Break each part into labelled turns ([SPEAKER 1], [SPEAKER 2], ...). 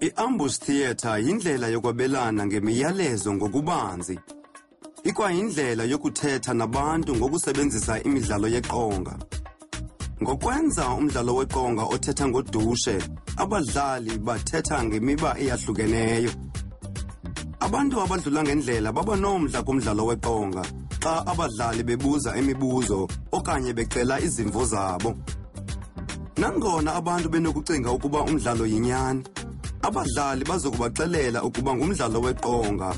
[SPEAKER 1] I-ambush theatre yindlela yokwabelana ngemiyalezo ngokubanzi. Ikwayindlela yokuthetha nabantu ngokusebenzisa imidlalo yeqonga. Ngokwenza umdlalo weqonga othetha ngodushe, abadlali bathetha ngemiba eyahlukeneyo. Abantu abadlula ngendlela baba nomdla kumdlalo weqonga xa abadlali bebuza imibuzo okanye becela izimvo zabo. Nangona abantu benokucinga ukuba umdlalo yinyani, abadlali bazokubaxelela ukuba ngumdlalo weqonga,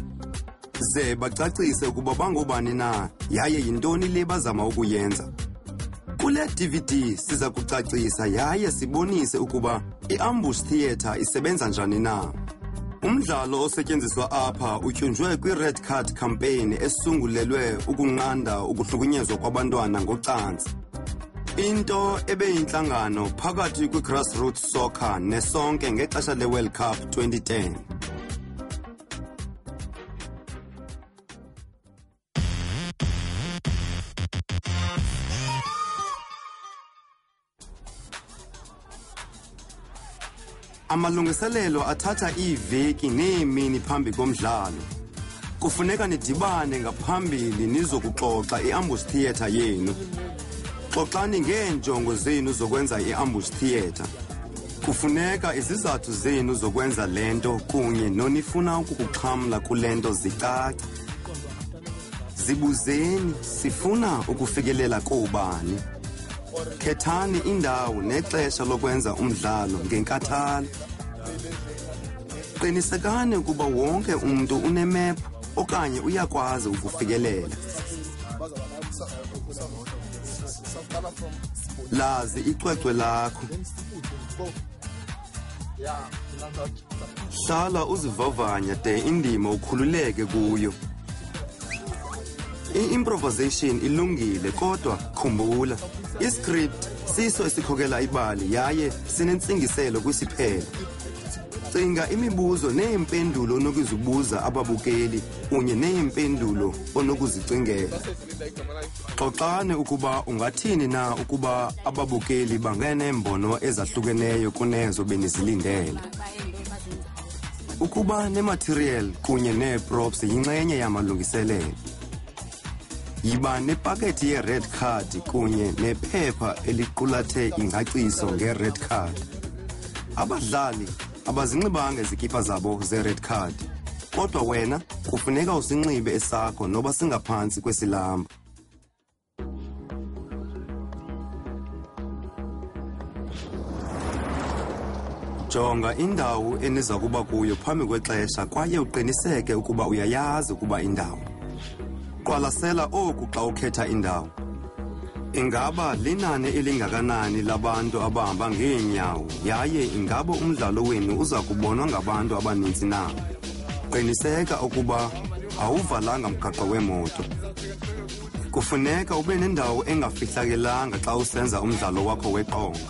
[SPEAKER 1] ze bacacise ukuba bangobani na yaye yintoni le bazama ukuyenza. Kule DVD siza kucacisa yaye sibonise ukuba i-ambush theatre isebenza njani na. Umdlalo osetyenziswa apha utyunjwe kwi-Red Card campaign esungulelwe ukunqanda ukuhlukunyezwa kwabantwana ngocansi. Into ebeyinhlangano phakathi kwi-Grassroots Soccer nesonke ngexesha le-World Cup 2010. Amalungiselelo athatha iveki neemini phambi komdlalo. Kufuneka nidibane ngaphambili nizokuxoxa i-ambush theatre yenu. Xoxani ngeenjongo zenu zokwenza i-ambush theatre. Kufuneka izizathu zenu zokwenza lento kunye nonifuna ukukuxhamla kulento zicace. Zibuzeni, sifuna ukufikelela koobani. Khethani indawo nexesha lokwenza umdlalo ngenkathalo. Qinisekani ukuba wonke umuntu unemephu okanye uyakwazi ukufikelela. Lazi icwecwe lakho. Hlala uzivavanya de indima ukhululeke kuyo. I-improvisation ilungile kodwa khumbula, i-script siso esikhokela ibali yaye sinentsingiselo kwisiphelo. Cinga imibuzo neempendulo onokuzibuza ababukeli kunye neempendulo onokuzicingela. Xoxani ukuba ungathini na ukuba ababukeli bangeneembono ezahlukeneyo kunezo benizilindele. Ukuba nematerial kunye neeprops yinxenye yamalungiselelo. Yiba nepakethi ye-red card kunye nephepha eliqulathe ingaciso nge-red card. Abadlali abazinxibanga izikipa zabo ze-red card, kodwa wena kufuneka usinxibe esakho noba singaphantsi kwesilamba. Jonga indawo eniza kuba kuyo phambi kwexesha kwaye uqiniseke ukuba uyayazi ukuba indawo. Qwalasela oku xa ukhetha indawo. Ingaba linani elingakanani labantu abahamba ngeenyawo yaye ingaba umdlalo wenu uza kubonwa ngabantu abaninzi na? Qiniseka ukuba awuvalanga mgaqo wemoto. Kufuneka ube nendawo engafihlakelanga xa usenza umdlalo wakho weqonga.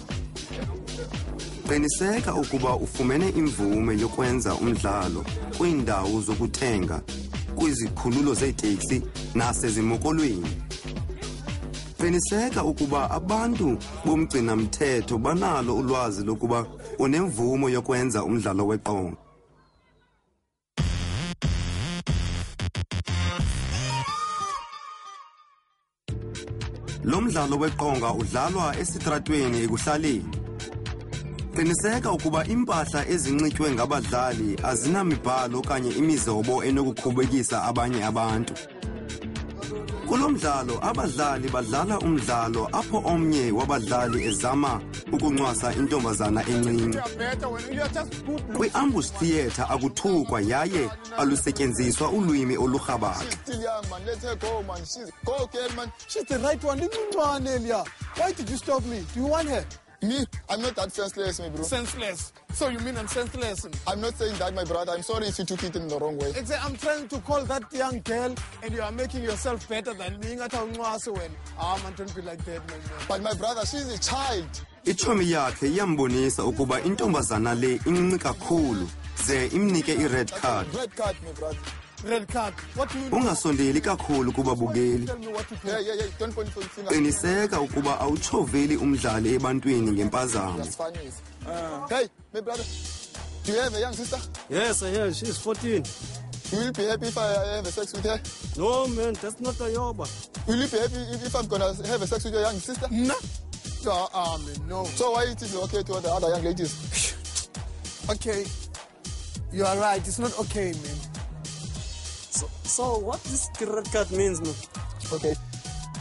[SPEAKER 1] Qiniseka ukuba ufumene imvume yokwenza umdlalo kwiindawo zokuthenga, kwizikhululo zeeteksi nasezimukolweni. Qiniseka ukuba abantu bomgcina-mthetho banalo ulwazi lokuba unemvumo yokwenza umdlalo weqonga. Lo mdlalo weqonga udlalwa esitratweni ekuhlaleni. Qiniseka ukuba impahla ezinxitywe ngabadlali azinamibhalo okanye imizobo enokukhubekisa abanye abantu. Kulo mdlalo abadlali badlala umdlalo apho omnye wabadlali ezama ukuncwasa intombazana encinci. Kwi-ambush theatre akuthukwa yaye alusetyenziswa ulwimi olurhabaxa.
[SPEAKER 2] She's the right one. Why did you stop me? Do you want her?
[SPEAKER 3] Me? I'm not that senseless, my bro.
[SPEAKER 2] Senseless? So you mean I'm senseless?
[SPEAKER 3] I'm not saying that, my brother. I'm sorry if you took it in the wrong way.
[SPEAKER 2] I'm trying to call that young girl and you are making yourself better than me. Man, don't be like that, my man.
[SPEAKER 3] But my brother, she's a child.
[SPEAKER 1] Ichomi yakhe iyambonisa ukuba intombazana le incinci kakhulu ze imnike i-red card.
[SPEAKER 3] Red card, my brother.
[SPEAKER 2] Red card. What do you mean?
[SPEAKER 1] Ungasondeli kakhulu kubabukeli.
[SPEAKER 2] Tell me what to do.
[SPEAKER 3] Yeah. Don't point for the finger.
[SPEAKER 1] Qiniseka ukuba awutshoveli umdlali ebantwini ngempazamo.
[SPEAKER 3] That's funny. Hey, my brother. Do you have a young sister?
[SPEAKER 4] Yes, I have. She's 14.
[SPEAKER 3] You will be happy if I have a sex with her?
[SPEAKER 4] No, man, that's not a yoba.
[SPEAKER 3] Will you be happy if I'm gonna have a sex with your young sister?
[SPEAKER 2] No. Man, no.
[SPEAKER 3] So why it is okay to the other young ladies?
[SPEAKER 2] Okay. You are right. It's not okay, man.
[SPEAKER 4] So what this red card means, man?
[SPEAKER 3] Okay.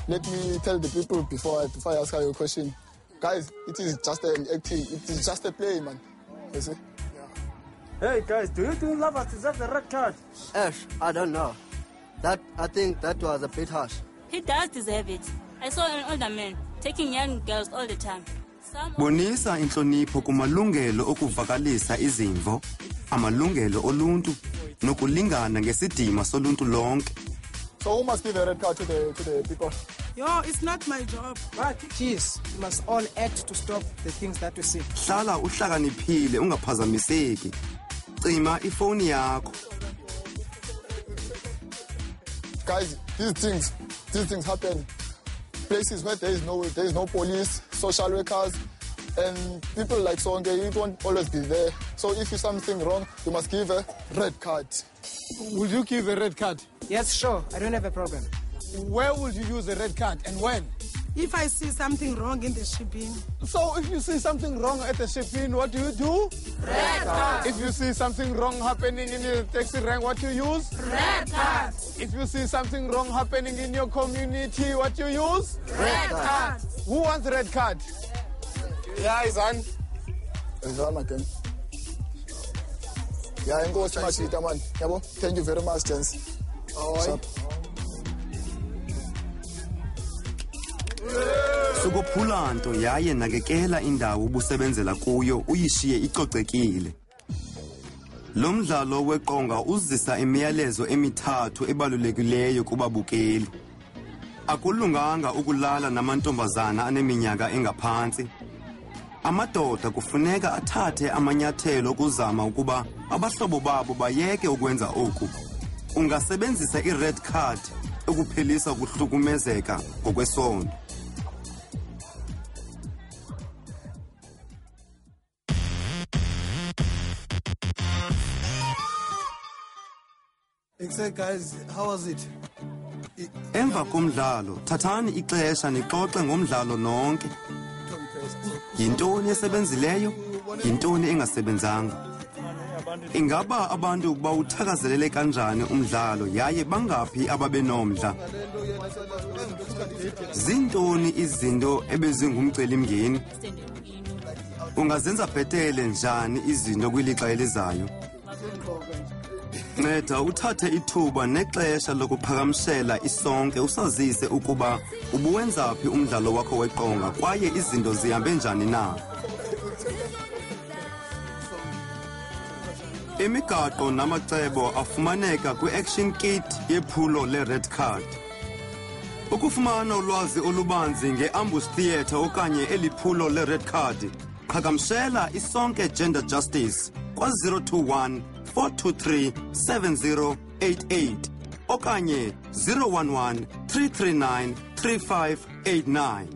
[SPEAKER 3] Let me tell the people before I ask her your question. Guys, it is just an acting. It is just a play, man. You see?
[SPEAKER 4] Hey, guys, do you think lovers deserve the red card?
[SPEAKER 5] Ash, I don't know. I think that was a bit harsh.
[SPEAKER 6] He does deserve it. I saw an older man taking young girls all the time.
[SPEAKER 1] Bonisa inhlonipho kumalungelo okuvakalisa izimvo, amalungelo oluntu, nokulingana ngesidima soluntu lonke.
[SPEAKER 3] So who must give a red card to the people?
[SPEAKER 7] Yo, it's not my job.
[SPEAKER 8] But please, we must all act to stop the things that we see.
[SPEAKER 1] Hlala uhlakaniphile ungaphazamiseki. Cima ifoni yakho.
[SPEAKER 3] Guys, these things happen. Places where there is no police, social workers, and people like Songe, you won't always be there. So if you something wrong, you must give a red card.
[SPEAKER 2] Will you give a red card?
[SPEAKER 8] Yes, sure. I don't have a problem.
[SPEAKER 2] Where will you use a red card and when?
[SPEAKER 7] If I see something wrong in the shipping.
[SPEAKER 2] So if you see something wrong at the shipping, what do you do?
[SPEAKER 7] Red card.
[SPEAKER 2] If you see something wrong happening in the taxi rank, what you use?
[SPEAKER 7] Red card.
[SPEAKER 2] If you see something wrong happening in your community, what you use?
[SPEAKER 7] Red card.
[SPEAKER 2] Who wants red card? Yeah, Izan.
[SPEAKER 3] Izan again. Yeah, I'm going to Machita, man. Thank you very much, gents.
[SPEAKER 2] All
[SPEAKER 1] Sukophula nto yaye nakekela indawo ubusebenzela kuyo uyishiye icocekile. Lo mdlalo weqonga uzisa imiyalezo emithathu ebalulekileyo kubabukeli. Akulunganga ukulala namantombazana aneminyaka engaphansi. Amadoda kufuneka athathe amanyathelo okuzama ukuba abahlobo babo bayeke ukwenza oku. Ungasebenzisa i-red card ukuphelisa ukuhlukumezeka ngokwesondo.
[SPEAKER 2] Exactly, guys. How was it?
[SPEAKER 1] Emva komdlalo, thathani ixesha nixoxe ngomdlalo nonke. Yintoni esebenzileyo? Yintoni engasebenzanga? Ingaba abantu bawuthakazelele kanjani umdlalo yaye bangaphi ababenomdla? Zintoni izinto ebezingumcelimngeni? Ungazenza bhetele njani izinto kwilixa elizayo? Nceda uthathe ithuba nexesha lokuphakamshela isonke usazise ukuba ubuwenza phi umdlalo wakho weqonga kwaye izinto zihambe njani na. Imigaqo namacebo afumaneka kwi-action kit yephulo le-red card. Ukufumana ulwazi olubanzi nge-ambush theatre okanye eliphulo le-red card, qhagamshela isonke Gender Justice kwa-021 423 7088 okanye 011 339 3589.